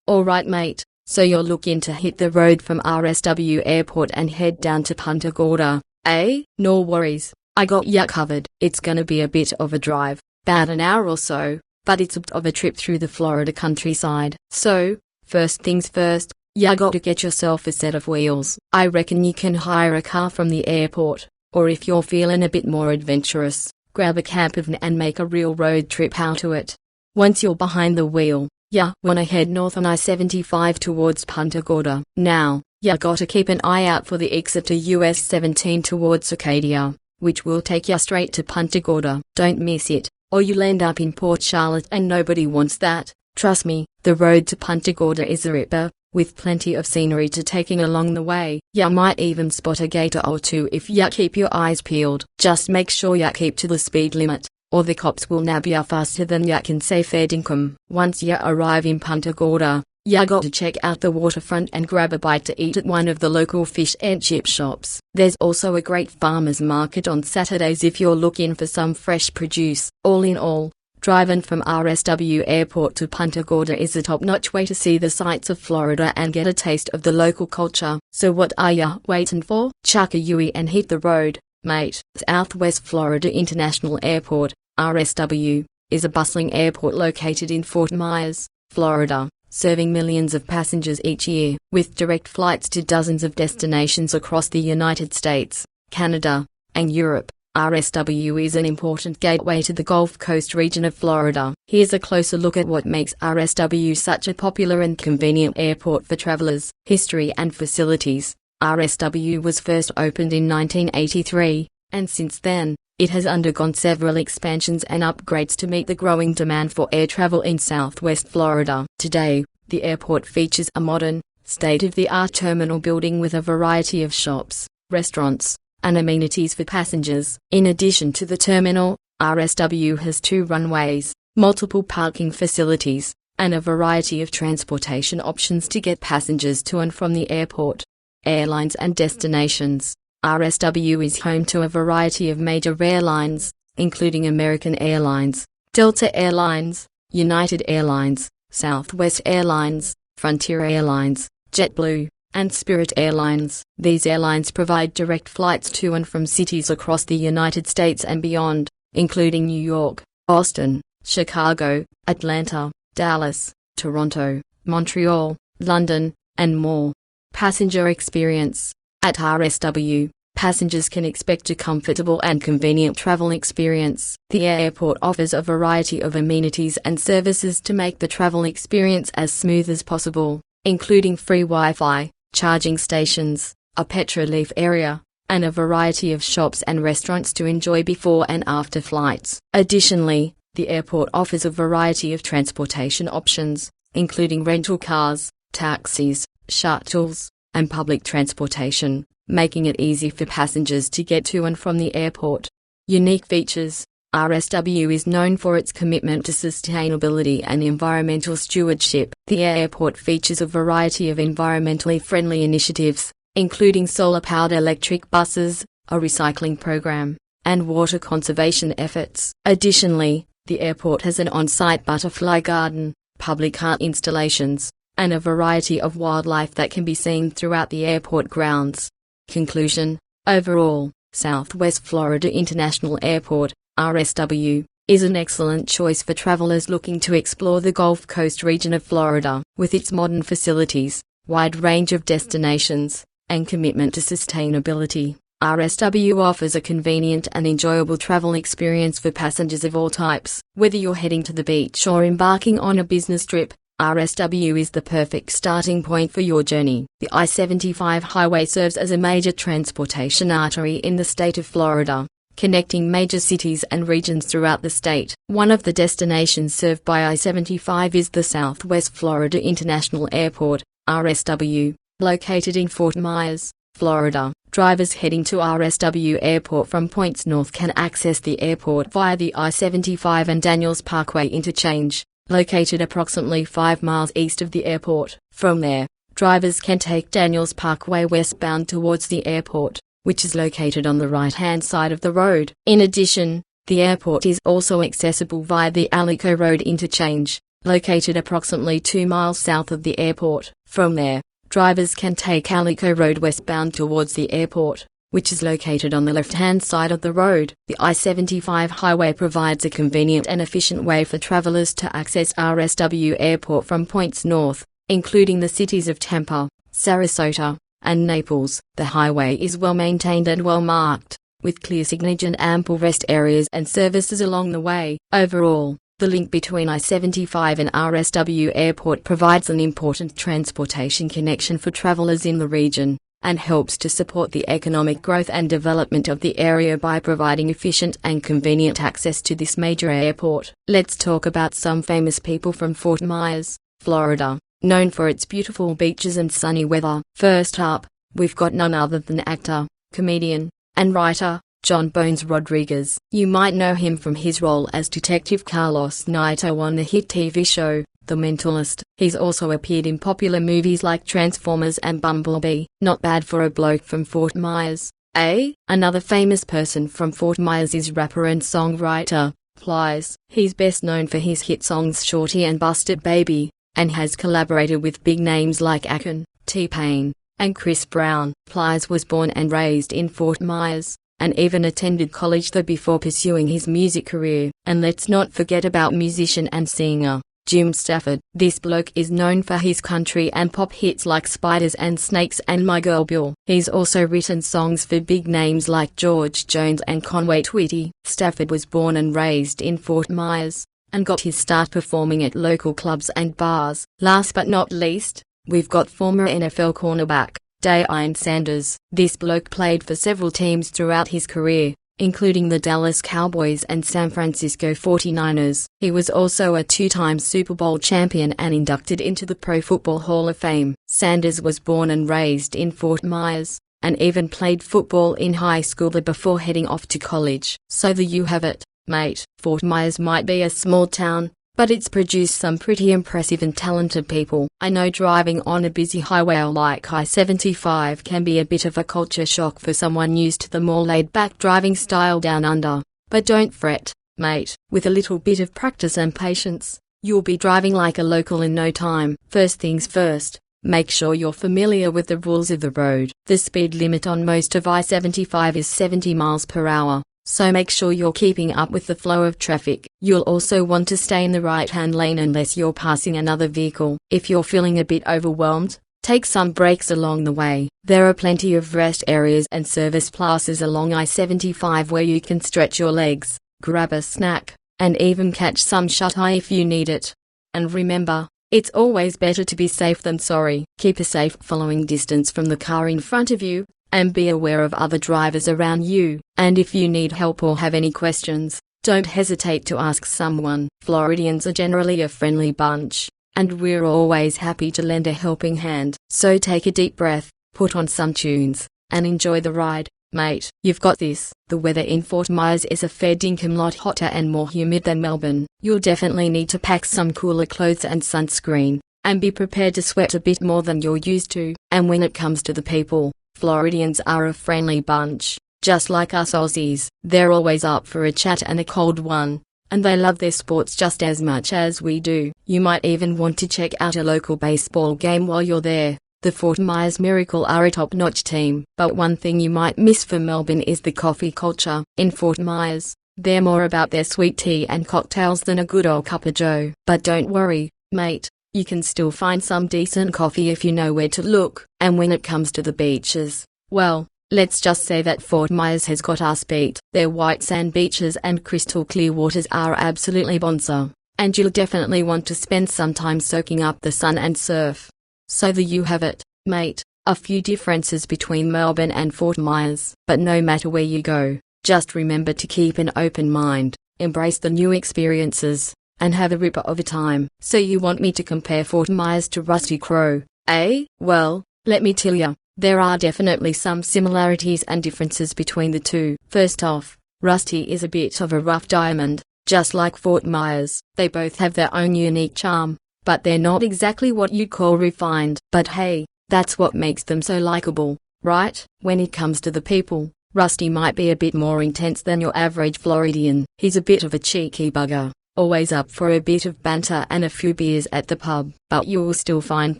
Alright mate, so you're looking to hit the road from RSW Airport and head down to Punta Gorda, eh? No worries, I got ya covered. It's gonna be a bit of a drive, about an hour or so, but it's a bit of a trip through the Florida countryside. So, first things first, ya gotta get yourself a set of wheels. I reckon you can hire a car from the airport, or if you're feeling a bit more adventurous, grab a camper van and make a real road trip out of it. Once you're behind the wheel, ya wanna head north on I-75 towards Punta Gorda. Now, ya gotta keep an eye out for the exit to US 17 towards Arcadia, which will take ya straight to Punta Gorda. Don't miss it, or you'll end up in Port Charlotte and nobody wants that. Trust me, the road to Punta Gorda is a ripper, with plenty of scenery to taking along the way. Ya might even spot a gator or two if ya keep your eyes peeled. Just make sure ya keep to the speed limit, or the cops will nab ya faster than ya can say fair dinkum. Once ya arrive in Punta Gorda, ya got to check out the waterfront and grab a bite to eat at one of the local fish and chip shops. There's also a great farmers market on Saturdays if you're looking for some fresh produce. All in all, driving from RSW Airport to Punta Gorda is a top-notch way to see the sights of Florida and get a taste of the local culture. So what are ya waiting for? Chuck a Yui and hit the road, mate. Southwest Florida International Airport, RSW, is a bustling airport located in Fort Myers, Florida, serving millions of passengers each year. With direct flights to dozens of destinations across the United States, Canada, and Europe, RSW is an important gateway to the Gulf Coast region of Florida. Here's a closer look at what makes RSW such a popular and convenient airport for travelers. History and facilities. RSW was first opened in 1983, and since then, it has undergone several expansions and upgrades to meet the growing demand for air travel in Southwest Florida. Today, the airport features a modern, state-of-the-art terminal building with a variety of shops, restaurants, and amenities for passengers. In addition to the terminal, RSW has 2 runways, multiple parking facilities, and a variety of transportation options to get passengers to and from the airport. Airlines and destinations. RSW is home to a variety of major airlines, including American Airlines, Delta Airlines, United Airlines, Southwest Airlines, Frontier Airlines, JetBlue, and Spirit Airlines. These airlines provide direct flights to and from cities across the United States and beyond, including New York, Boston, Chicago, Atlanta, Dallas, Toronto, Montreal, London, and more. Passenger experience. At RSW, passengers can expect a comfortable and convenient travel experience. The airport offers a variety of amenities and services to make the travel experience as smooth as possible, including free Wi-Fi, charging stations, a petrol-leaf area, and a variety of shops and restaurants to enjoy before and after flights. Additionally, the airport offers a variety of transportation options, including rental cars, taxis, shuttles, and public transportation, making it easy for passengers to get to and from the airport. Unique features. RSW is known for its commitment to sustainability and environmental stewardship. The airport features a variety of environmentally friendly initiatives, including solar-powered electric buses, a recycling program, and water conservation efforts. Additionally, the airport has an on-site butterfly garden, public art installations, and a variety of wildlife that can be seen throughout the airport grounds. Conclusion. Overall, Southwest Florida International Airport, RSW, is an excellent choice for travelers looking to explore the Gulf Coast region of Florida. With its modern facilities, wide range of destinations, and commitment to sustainability, RSW offers a convenient and enjoyable travel experience for passengers of all types. Whether you're heading to the beach or embarking on a business trip, RSW is the perfect starting point for your journey. The I-75 highway serves as a major transportation artery in the state of Florida, connecting major cities and regions throughout the state. One of the destinations served by I-75 is the Southwest Florida International Airport, RSW, located in Fort Myers, Florida. Drivers heading to RSW Airport from points north can access the airport via the I-75 and Daniels Parkway interchange, located approximately 5 miles east of the airport. From there, drivers can take Daniels Parkway westbound towards the airport, which is located on the right-hand side of the road. In addition, the airport is also accessible via the Alico Road interchange, located approximately 2 miles south of the airport. From there, drivers can take Allico Road westbound towards the airport, which is located on the left-hand side of the road. The I-75 highway provides a convenient and efficient way for travelers to access RSW Airport from points north, including the cities of Tampa, Sarasota, and Naples. The highway is well maintained and well marked, with clear signage and ample rest areas and services along the way. Overall, the link between I-75 and RSW Airport provides an important transportation connection for travelers in the region, and helps to support the economic growth and development of the area by providing efficient and convenient access to this major airport. Let's talk about some famous people from Fort Myers, Florida, known for its beautiful beaches and sunny weather. First up, we've got none other than actor, comedian, and writer, John Bones Rodriguez. You might know him from his role as Detective Carlos Naito on the hit TV show, The Mentalist. He's also appeared in popular movies like Transformers and Bumblebee. Not bad for a bloke from Fort Myers, eh? Another famous person from Fort Myers is rapper and songwriter, Plies. He's best known for his hit songs Shorty and Busted Baby, and has collaborated with big names like Akon, T-Pain, and Chris Brown. Plies was born and raised in Fort Myers, and even attended college there before pursuing his music career. And let's not forget about musician and singer, Jim Stafford. This bloke is known for his country and pop hits like Spiders and Snakes and My Girl Bill. He's also written songs for big names like George Jones and Conway Twitty. Stafford was born and raised in Fort Myers, and got his start performing at local clubs and bars. Last but not least, we've got former NFL cornerback, Deion Sanders. This bloke played for several teams throughout his career, including the Dallas Cowboys and San Francisco 49ers. He was also a two-time Super Bowl champion and inducted into the Pro Football Hall of Fame. Sanders was born and raised in Fort Myers, and even played football in high school there before heading off to college. So there you have it, mate. Fort Myers might be a small town, but it's produced some pretty impressive and talented people. I know driving on a busy highway like I-75 can be a bit of a culture shock for someone used to the more laid-back driving style down under, but don't fret, mate. With a little bit of practice and patience, you'll be driving like a local in no time. First things first, make sure you're familiar with the rules of the road. The speed limit on most of I-75 is 70 miles per hour. So make sure you're keeping up with the flow of traffic. You'll also want to stay in the right-hand lane unless you're passing another vehicle. If you're feeling a bit overwhelmed, take some breaks along the way. There are plenty of rest areas and service plazas along I-75 where you can stretch your legs, grab a snack, and even catch some shut-eye if you need it. And remember, it's always better to be safe than sorry. Keep a safe following distance from the car in front of you, and be aware of other drivers around you. And if you need help or have any questions, don't hesitate to ask someone. Floridians are generally a friendly bunch, and we're always happy to lend a helping hand. So take a deep breath, put on some tunes, and enjoy the ride, mate. You've got this. The weather in Fort Myers is a fair dinkum lot hotter and more humid than Melbourne. You'll definitely need to pack some cooler clothes and sunscreen, and be prepared to sweat a bit more than you're used to. And when it comes to the people, Floridians are a friendly bunch, just like us Aussies. They're always up for a chat and a cold one, and they love their sports just as much as we do. You might even want to check out a local baseball game while you're there. The Fort Myers Miracle are a top-notch team. But one thing you might miss from Melbourne is the coffee culture. In Fort Myers, they're more about their sweet tea and cocktails than a good old cup of joe. But don't worry, mate. You can still find some decent coffee if you know where to look. And when it comes to the beaches, well, let's just say that Fort Myers has got us beat. Their white sand beaches and crystal clear waters are absolutely bonza, and you'll definitely want to spend some time soaking up the sun and surf. So there you have it, mate. A few differences between Melbourne and Fort Myers. But no matter where you go, just remember to keep an open mind, embrace the new experiences, and have a ripper of a time. So you want me to compare Fort Myers to Rusty Crow, eh? Well, let me tell ya, there are definitely some similarities and differences between the two. First off, Rusty is a bit of a rough diamond, just like Fort Myers. They both have their own unique charm, but they're not exactly what you'd call refined. But hey, that's what makes them so likable, right? When it comes to the people, Rusty might be a bit more intense than your average Floridian. He's a bit of a cheeky bugger, always up for a bit of banter and a few beers at the pub. But you will still find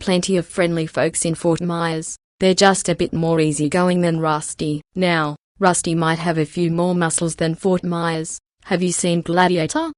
plenty of friendly folks in Fort Myers. They're just a bit more easygoing than Rusty. Now, Rusty might have a few more muscles than Fort Myers. Have you seen Gladiator?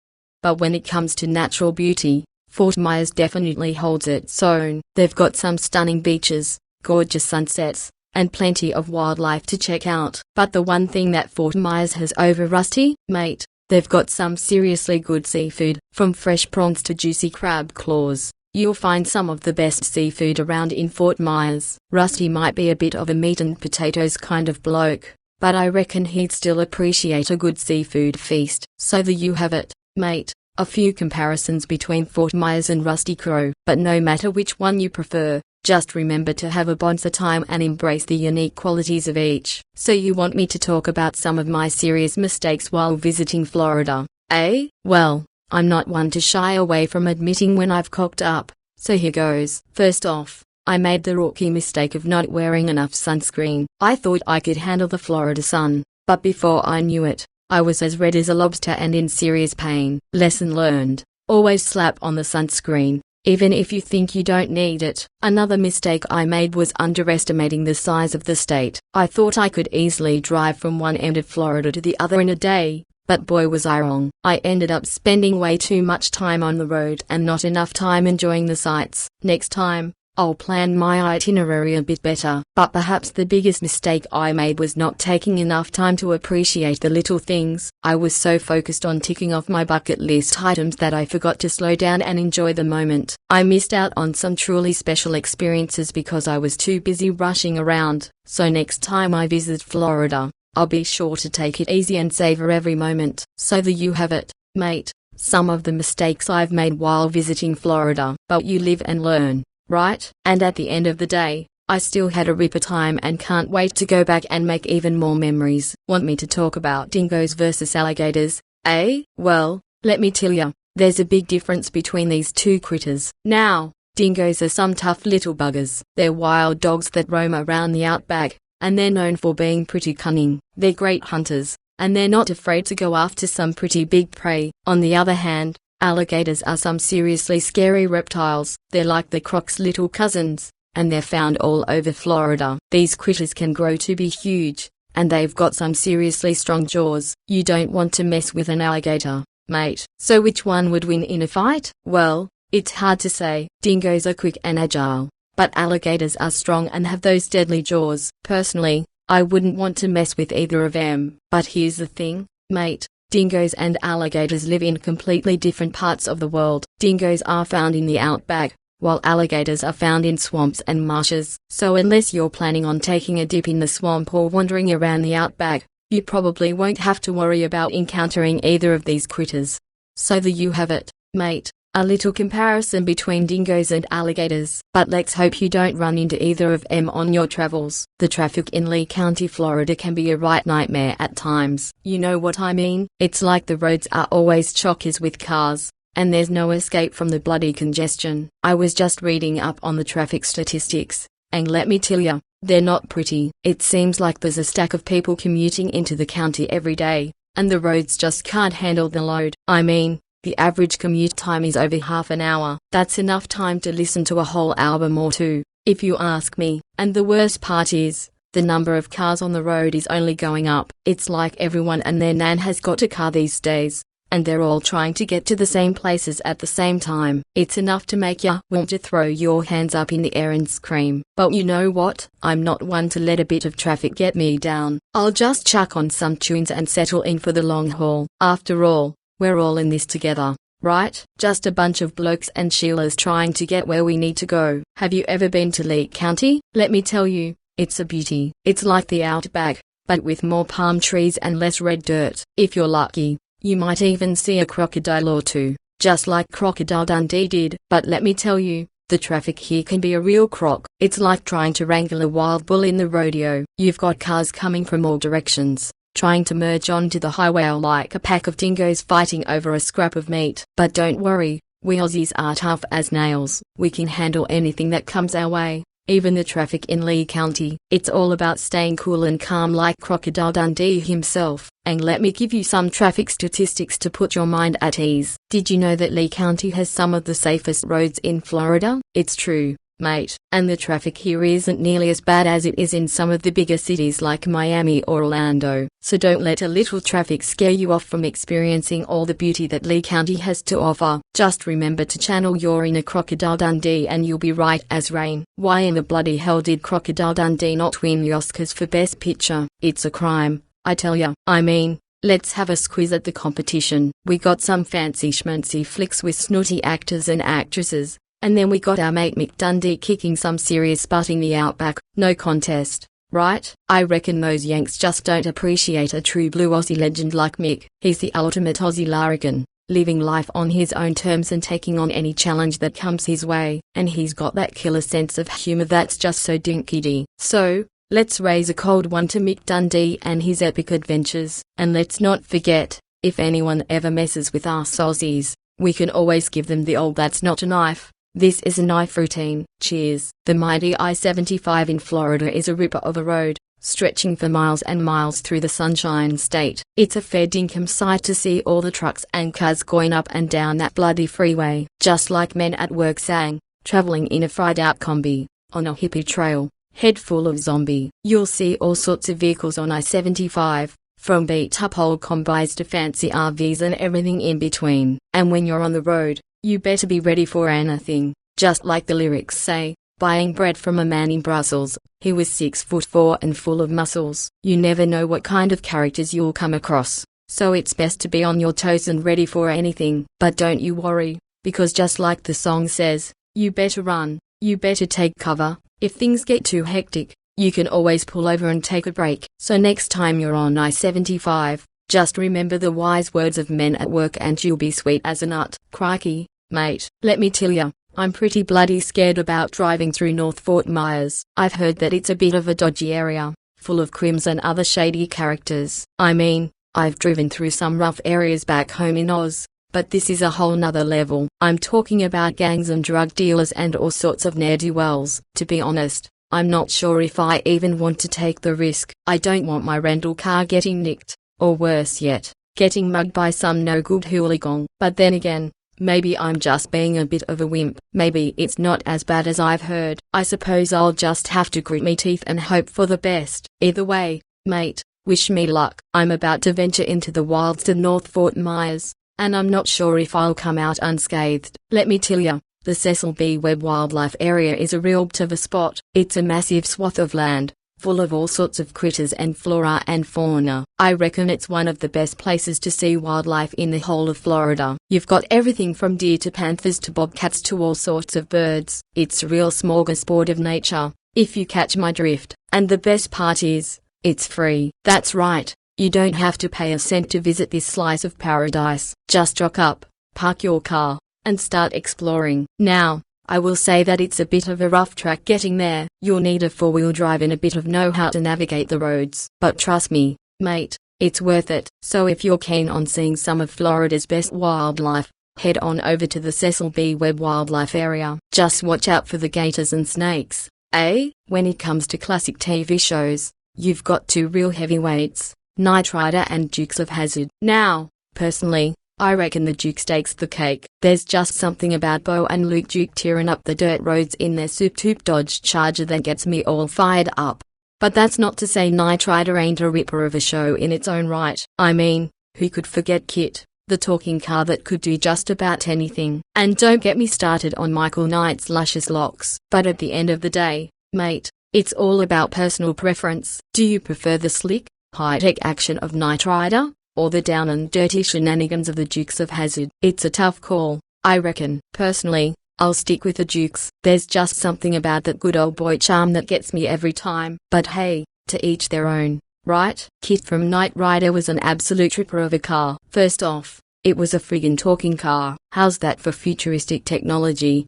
But when it comes to natural beauty, Fort Myers definitely holds its own. They've got some stunning beaches, gorgeous sunsets, and plenty of wildlife to check out. But the one thing that Fort Myers has over Rusty, mate, they've got some seriously good seafood, from fresh prawns to juicy crab claws. You'll find some of the best seafood around in Fort Myers. Rusty might be a bit of a meat and potatoes kind of bloke, but I reckon he'd still appreciate a good seafood feast. So there you have it, mate. A few comparisons between Fort Myers and Rusty Crow. But no matter which one you prefer, just remember to have a bonza time and embrace the unique qualities of each. So you want me to talk about some of my serious mistakes while visiting Florida, eh? Well, I'm not one to shy away from admitting when I've cocked up, so here goes. First off, I made the rookie mistake of not wearing enough sunscreen. I thought I could handle the Florida sun, but before I knew it, I was as red as a lobster and in serious pain. Lesson learned: always slap on the sunscreen, even if you think you don't need it. Another mistake I made was underestimating the size of the state. I thought I could easily drive from one end of Florida to the other in a day, but boy was I wrong. I ended up spending way too much time on the road and not enough time enjoying the sights. Next time, I'll plan my itinerary a bit better. But perhaps the biggest mistake I made was not taking enough time to appreciate the little things. I was so focused on ticking off my bucket list items that I forgot to slow down and enjoy the moment. I missed out on some truly special experiences because I was too busy rushing around. So next time I visit Florida, I'll be sure to take it easy and savor every moment. So there you have it, mate. Some of the mistakes I've made while visiting Florida. But you live and learn, right? And at the end of the day, I still had a ripper time and can't wait to go back and make even more memories. Want me to talk about dingoes versus alligators, eh? Well, let me tell ya, there's a big difference between these two critters. Now, dingoes are some tough little buggers. They're wild dogs that roam around the outback, and they're known for being pretty cunning. They're great hunters, and they're not afraid to go after some pretty big prey. On the other hand, alligators are some seriously scary reptiles. They're like the croc's little cousins, and they're found all over Florida. These critters can grow to be huge, and they've got some seriously strong jaws. You don't want to mess with an alligator, mate. So which one would win in a fight? Well, it's hard to say. Dingoes are quick and agile, but alligators are strong and have those deadly jaws. Personally, I wouldn't want to mess with either of them. But here's the thing, mate. Dingoes and alligators live in completely different parts of the world. Dingoes are found in the outback, while alligators are found in swamps and marshes. So unless you're planning on taking a dip in the swamp or wandering around the outback, you probably won't have to worry about encountering either of these critters. So there you have it, mate. A little comparison between dingoes and alligators. But let's hope you don't run into either of them on your travels. The traffic in Lee County, Florida can be a right nightmare at times. You know what I mean? It's like the roads are always chockers with cars, and there's no escape from the bloody congestion. I was just reading up on the traffic statistics, and let me tell ya, they're not pretty. It seems like there's a stack of people commuting into the county every day, and the roads just can't handle the load. I mean, the average commute time is over half an hour. That's enough time to listen to a whole album or two, if you ask me. And the worst part is, the number of cars on the road is only going up. It's like everyone and their nan has got a car these days, and they're all trying to get to the same places at the same time. It's enough to make ya want to throw your hands up in the air and scream. But you know what? I'm not one to let a bit of traffic get me down. I'll just chuck on some tunes and settle in for the long haul. After all, we're all in this together, right? Just a bunch of blokes and Sheilas trying to get where we need to go. Have you ever been to Lee County? Let me tell you, it's a beauty. It's like the outback, but with more palm trees and less red dirt. If you're lucky, you might even see a crocodile or two, just like Crocodile Dundee did. But let me tell you, the traffic here can be a real crock. It's like trying to wrangle a wild bull in the rodeo. You've got cars coming from all directions, trying to merge onto the highway like a pack of dingoes fighting over a scrap of meat. But don't worry, we Aussies are tough as nails. We can handle anything that comes our way. even the traffic in Lee County. It's all about staying cool and calm like Crocodile Dundee himself. And let me give you some traffic statistics to put your mind at ease. Did you know that Lee County has some of the safest roads in Florida? It's true, mate. And the traffic here isn't nearly as bad as it is in some of the bigger cities like Miami or Orlando. So don't let a little traffic scare you off from experiencing all the beauty that Lee County has to offer. Just remember to channel your inner Crocodile Dundee and you'll be right as rain. Why in the bloody hell did Crocodile Dundee not win the Oscars for Best Picture? It's a crime, I tell ya. I mean, let's have a squeeze at the competition. We got some fancy schmancy flicks with snooty actors and actresses. And then we got our mate Mick Dundee kicking some serious butt in the outback. No contest, right? I reckon those Yanks just don't appreciate a true blue Aussie legend like Mick. He's the ultimate Aussie larrigan, living life on his own terms and taking on any challenge that comes his way. And he's got that killer sense of humor that's just so dinky-dee. So, let's raise a cold one to Mick Dundee and his epic adventures. And let's not forget, if anyone ever messes with us Aussies, we can always give them the old "that's not a knife. This is a knife" routine. Cheers. The mighty I-75 in Florida is a ripper of a road, stretching for miles and miles through the Sunshine State. It's a fair dinkum sight to see all the trucks and cars going up and down that bloody freeway. Just like men at work sang, traveling in a fried-out combi, on a hippie trail, head full of zombie. You'll see all sorts of vehicles on I-75, from beat-up old combis to fancy RVs and everything in between. And when you're on the road, you better be ready for anything. Just like the lyrics say, buying bread from a man in Brussels, he was 6'4" and full of muscles. You never know what kind of characters you'll come across, so it's best to be on your toes and ready for anything. But don't you worry, because just like the song says, you better run, you better take cover. If things get too hectic, you can always pull over and take a break. So next time you're on I-75, just remember the wise words of men at work and you'll be sweet as a nut. Crikey, mate, let me tell ya, I'm pretty bloody scared about driving through North Fort Myers. I've heard that it's a bit of a dodgy area, full of crims and other shady characters. I mean, I've driven through some rough areas back home in Oz, but this is a whole nother level. I'm talking about gangs and drug dealers and all sorts of ne'er-do-wells. To be honest, I'm not sure if I even want to take the risk. I don't want my rental car getting nicked, or worse yet, getting mugged by some no-good hooligan. But then again, maybe I'm just being a bit of a wimp. Maybe it's not as bad as I've heard. I suppose I'll just have to grit me teeth and hope for the best. Either way, mate, wish me luck. I'm about to venture into the wilds to North Fort Myers, and I'm not sure if I'll come out unscathed. Let me tell ya, the Cecil B. Webb Wildlife Area is a real bit of a spot. It's a massive swath of land, full of all sorts of critters and flora and fauna. I reckon it's one of the best places to see wildlife in the whole of Florida. You've got everything from deer to panthers to bobcats to all sorts of birds. It's a real smorgasbord of nature, if you catch my drift. And the best part is, it's free. That's right, you don't have to pay a cent to visit this slice of paradise. Just rock up, park your car, and start exploring. Now, I will say that it's a bit of a rough track getting there. You'll need a four-wheel drive and a bit of know-how to navigate the roads. But trust me, mate, it's worth it. So if you're keen on seeing some of Florida's best wildlife, head on over to the Cecil B. Webb Wildlife Area. Just watch out for the gators and snakes. When it comes to classic TV shows, you've got two real heavyweights, Knight Rider and Dukes of Hazzard. Now, personally, I reckon the Dukes takes the cake. There's just something about Bo and Luke Duke tearing up the dirt roads in their souped-up Dodge Charger that gets me all fired up. But that's not to say Knight Rider ain't a ripper of a show in its own right. I mean, who could forget KITT, the talking car that could do just about anything? And don't get me started on Michael Knight's luscious locks. But at the end of the day, mate, it's all about personal preference. Do you prefer the slick, high-tech action of Knight Rider, or the down and dirty shenanigans of the Dukes of Hazzard? It's a tough call, I reckon. Personally, I'll stick with the Dukes. There's just something about that good old boy charm that gets me every time. But hey, to each their own, right? KITT from Knight Rider was an absolute tripper of a car. First off, it was a friggin' talking car. How's that for futuristic technology?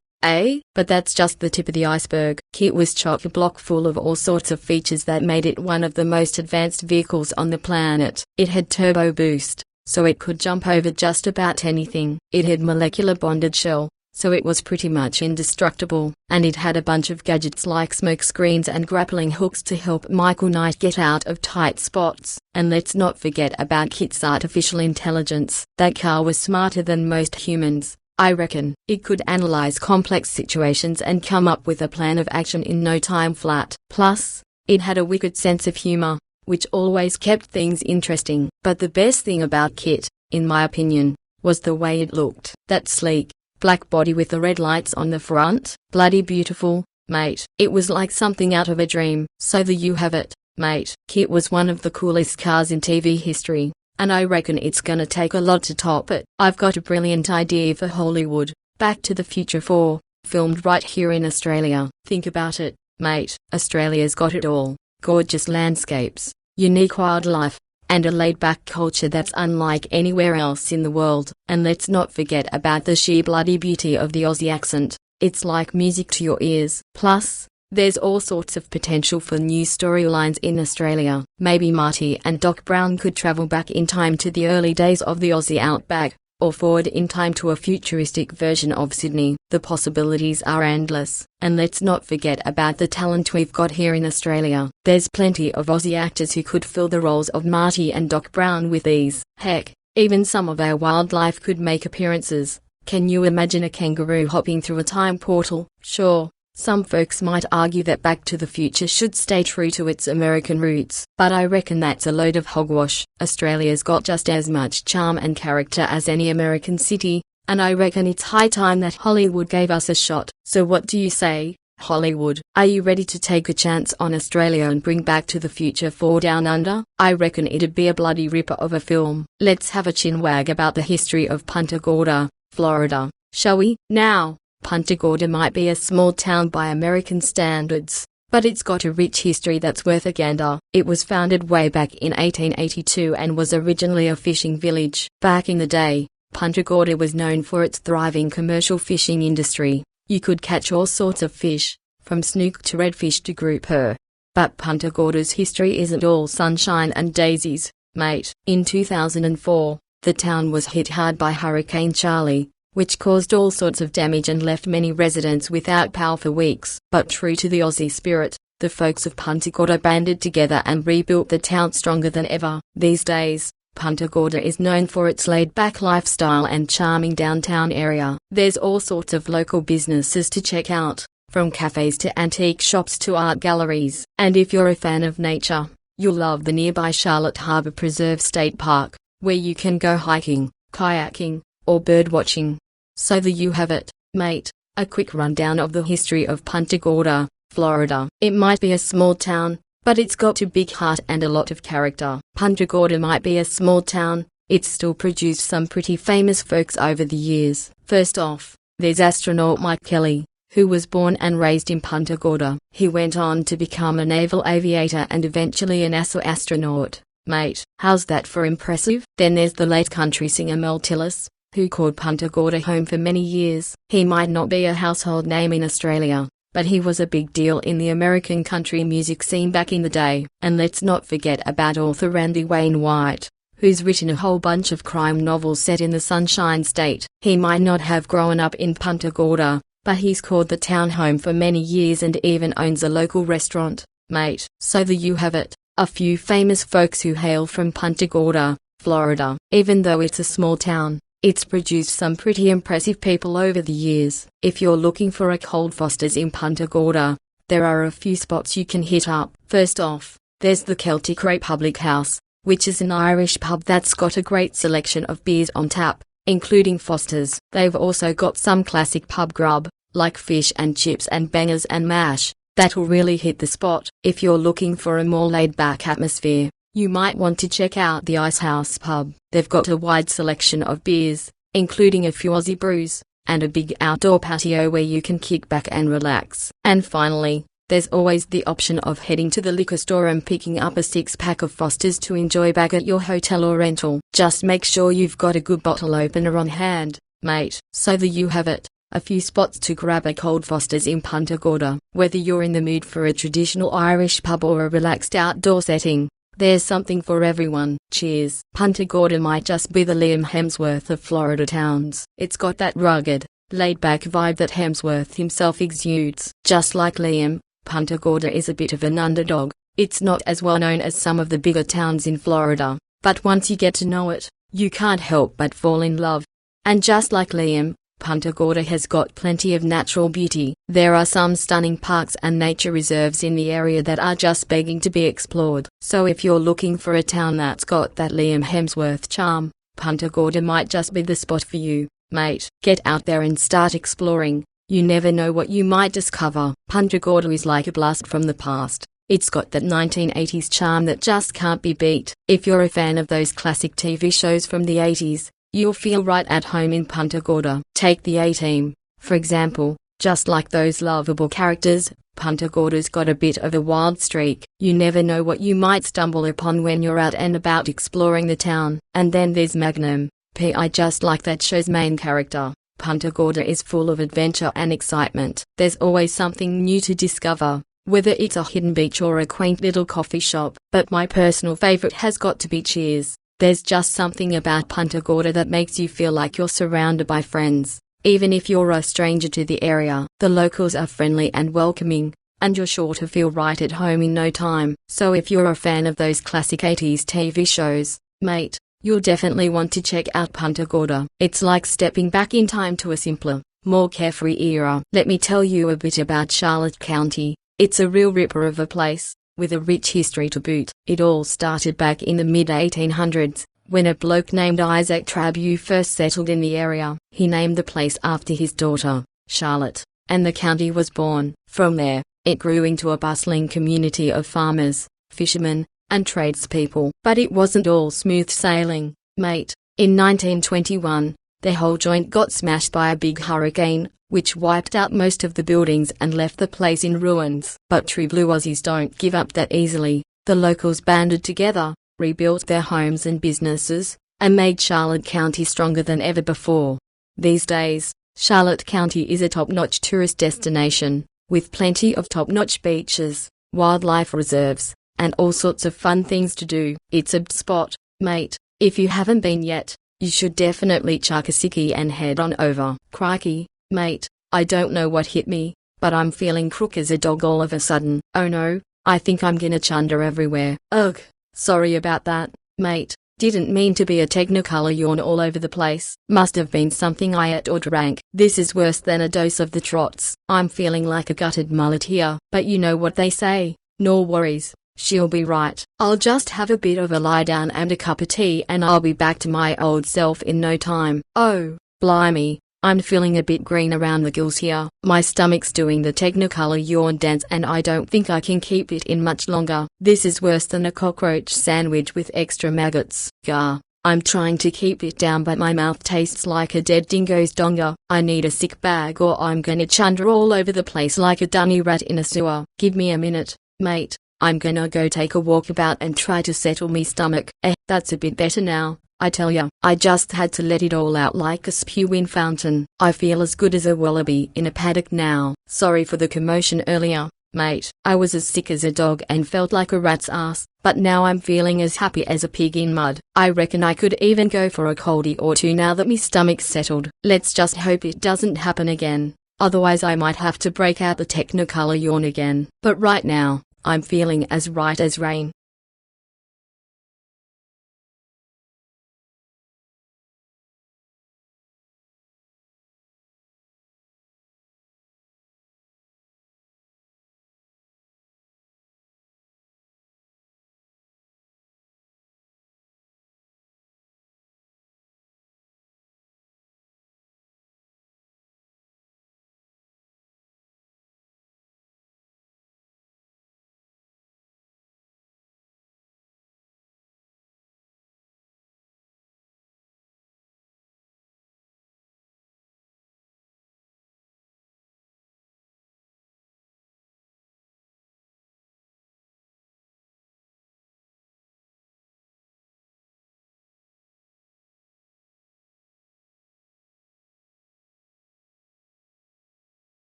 But that's just the tip of the iceberg. KITT was chock-a-block full of all sorts of features that made it one of the most advanced vehicles on the planet. It had turbo boost, so it could jump over just about anything. It had molecular bonded shell, so it was pretty much indestructible, and it had a bunch of gadgets like smoke screens and grappling hooks to help Michael Knight get out of tight spots. And let's not forget about KITT's artificial intelligence. That car was smarter than most humans. I reckon it could analyze complex situations and come up with a plan of action in no time flat. Plus, it had a wicked sense of humor, which always kept things interesting. But the best thing about KITT, in my opinion, was the way it looked. That sleek, black body with the red lights on the front. Bloody beautiful, mate. It was like something out of a dream. So there you have it, mate. KITT was one of the coolest cars in TV history, and I reckon it's gonna take a lot to top it. I've got a brilliant idea for Hollywood. Back to the Future 4, filmed right here in Australia. Think about it, mate. Australia's got it all. Gorgeous landscapes, unique wildlife, and a laid-back culture that's unlike anywhere else in the world. And let's not forget about the sheer bloody beauty of the Aussie accent. It's like music to your ears. Plus, there's all sorts of potential for new storylines in Australia. Maybe Marty and Doc Brown could travel back in time to the early days of the Aussie outback, or forward in time to a futuristic version of Sydney. The possibilities are endless. And let's not forget about the talent we've got here in Australia. There's plenty of Aussie actors who could fill the roles of Marty and Doc Brown with ease. Heck, even some of our wildlife could make appearances. Can you imagine a kangaroo hopping through a time portal? Sure, some folks might argue that Back to the Future should stay true to its American roots, but I reckon that's a load of hogwash. Australia's got just as much charm and character as any American city, and I reckon it's high time that Hollywood gave us a shot. So what do you say, Hollywood? Are you ready to take a chance on Australia and bring Back to the Future 4 down under? I reckon it'd be a bloody ripper of a film. Let's have a chinwag about the history of Punta Gorda, Florida, shall we? Now, Punta Gorda might be a small town by American standards, but it's got a rich history that's worth a gander. It was founded way back in 1882 and was originally a fishing village. Back in the day, Punta Gorda was known for its thriving commercial fishing industry. You could catch all sorts of fish, from snook to redfish to grouper. But Punta Gorda's history isn't all sunshine and daisies, mate. In 2004, the town was hit hard by Hurricane Charlie, which caused all sorts of damage and left many residents without power for weeks. But true to the Aussie spirit, the folks of Punta Gorda banded together and rebuilt the town stronger than ever. These days, Punta Gorda is known for its laid-back lifestyle and charming downtown area. There's all sorts of local businesses to check out, from cafes to antique shops to art galleries. And if you're a fan of nature, you'll love the nearby Charlotte Harbour Preserve State Park, where you can go hiking, kayaking, or birdwatching. So there you have it, mate, a quick rundown of the history of Punta Gorda, Florida. It might be a small town, but it's got a big heart and a lot of character. Punta Gorda might be a small town, it's still produced some pretty famous folks over the years. First off, there's astronaut Mike Kelly, who was born and raised in Punta Gorda. He went on to become a naval aviator and eventually a NASA astronaut. Mate, how's that for impressive? Then there's the late country singer Mel Tillis, who called Punta Gorda home for many years. He might not be a household name in Australia, but he was a big deal in the American country music scene back in the day. And let's not forget about author Randy Wayne White, who's written a whole bunch of crime novels set in the Sunshine State. He might not have grown up in Punta Gorda, but he's called the town home for many years and even owns a local restaurant, mate. So there you have it, a few famous folks who hail from Punta Gorda, Florida. Even though it's a small town, it's produced some pretty impressive people over the years. If you're looking for a cold Foster's in Punta Gorda, there are a few spots you can hit up. First off, there's the Celtic Republic House, which is an Irish pub that's got a great selection of beers on tap, including Foster's. They've also got some classic pub grub, like fish and chips and bangers and mash, that'll really hit the spot. If you're looking for a more laid-back atmosphere, you might want to check out the Ice House pub. They've got a wide selection of beers, including a few Aussie brews, and a big outdoor patio where you can kick back and relax. And finally, there's always the option of heading to the liquor store and picking up a six-pack of Foster's to enjoy back at your hotel or rental. Just make sure you've got a good bottle opener on hand, mate. So there you have it, a few spots to grab a cold Foster's in Punta Gorda. Whether you're in the mood for a traditional Irish pub or a relaxed outdoor setting, there's something for everyone. Cheers. Punta Gorda might just be the Liam Hemsworth of Florida towns. It's got that rugged, laid-back vibe that Hemsworth himself exudes. Just like Liam, Punta Gorda is a bit of an underdog. It's not as well known as some of the bigger towns in Florida, but once you get to know it, you can't help but fall in love. And just like Liam, Punta Gorda has got plenty of natural beauty. There are some stunning parks and nature reserves in the area that are just begging to be explored. So if you're looking for a town that's got that Liam Hemsworth charm, Punta Gorda might just be the spot for you, mate. Get out there and start exploring. You never know what you might discover. Punta Gorda is like a blast from the past. It's got that 1980s charm that just can't be beat. If you're a fan of those classic TV shows from the 80s, you'll feel right at home in Punta Gorda. Take the A-Team, for example. Just like those lovable characters, Punta Gorda's got a bit of a wild streak. You never know what you might stumble upon when you're out and about exploring the town. And then there's Magnum, P.I. Just like that show's main character, Punta Gorda is full of adventure and excitement. There's always something new to discover, whether it's a hidden beach or a quaint little coffee shop. But my personal favorite has got to be Cheers. There's just something about Punta Gorda that makes you feel like you're surrounded by friends. Even if you're a stranger to the area, the locals are friendly and welcoming, and you're sure to feel right at home in no time. So if you're a fan of those classic 80s TV shows, mate, you'll definitely want to check out Punta Gorda. It's like stepping back in time to a simpler, more carefree era. Let me tell you a bit about Charlotte County. It's a real ripper of a place, with a rich history to boot. It all started back in the mid-1800s, when a bloke named Isaac Trabu first settled in the area. He named the place after his daughter, Charlotte, and the county was born. From there, it grew into a bustling community of farmers, fishermen, and tradespeople. But it wasn't all smooth sailing, mate. In 1921, the whole joint got smashed by a big hurricane, which wiped out most of the buildings and left the place in ruins. But true blue Aussies don't give up that easily. The locals banded together, rebuilt their homes and businesses, and made Charlotte County stronger than ever before. These days, Charlotte County is a top-notch tourist destination, with plenty of top-notch beaches, wildlife reserves, and all sorts of fun things to do. It's a spot, mate. If you haven't been yet, you should definitely chuck a sickie and head on over. Crikey, mate, I don't know what hit me, but I'm feeling crook as a dog all of a sudden. Oh no, I think I'm gonna chunder everywhere. Ugh, sorry about that, mate. Didn't mean to be a technicolor yawn all over the place. Must have been something I ate or drank. This is worse than a dose of the trots. I'm feeling like a gutted mullet here. But you know what they say, no worries, she'll be right. I'll just have a bit of a lie down and a cup of tea and I'll be back to my old self in no time. Oh, blimey. I'm feeling a bit green around the gills here. My stomach's doing the technicolor yawn dance and I don't think I can keep it in much longer. This is worse than a cockroach sandwich with extra maggots. Gah. I'm trying to keep it down but my mouth tastes like a dead dingo's donga. I need a sick bag or I'm gonna chunder all over the place like a dunny rat in a sewer. Give me a minute, mate. I'm gonna go take a walk about and try to settle me stomach. That's a bit better now. I tell ya, I just had to let it all out like a spewing fountain. I feel as good as a wallaby in a paddock now. Sorry for the commotion earlier, mate. I was as sick as a dog and felt like a rat's ass, but now I'm feeling as happy as a pig in mud. I reckon I could even go for a coldie or two now that me stomach's settled. Let's just hope it doesn't happen again. Otherwise I might have to break out the technicolor yawn again. But right now, I'm feeling as right as rain.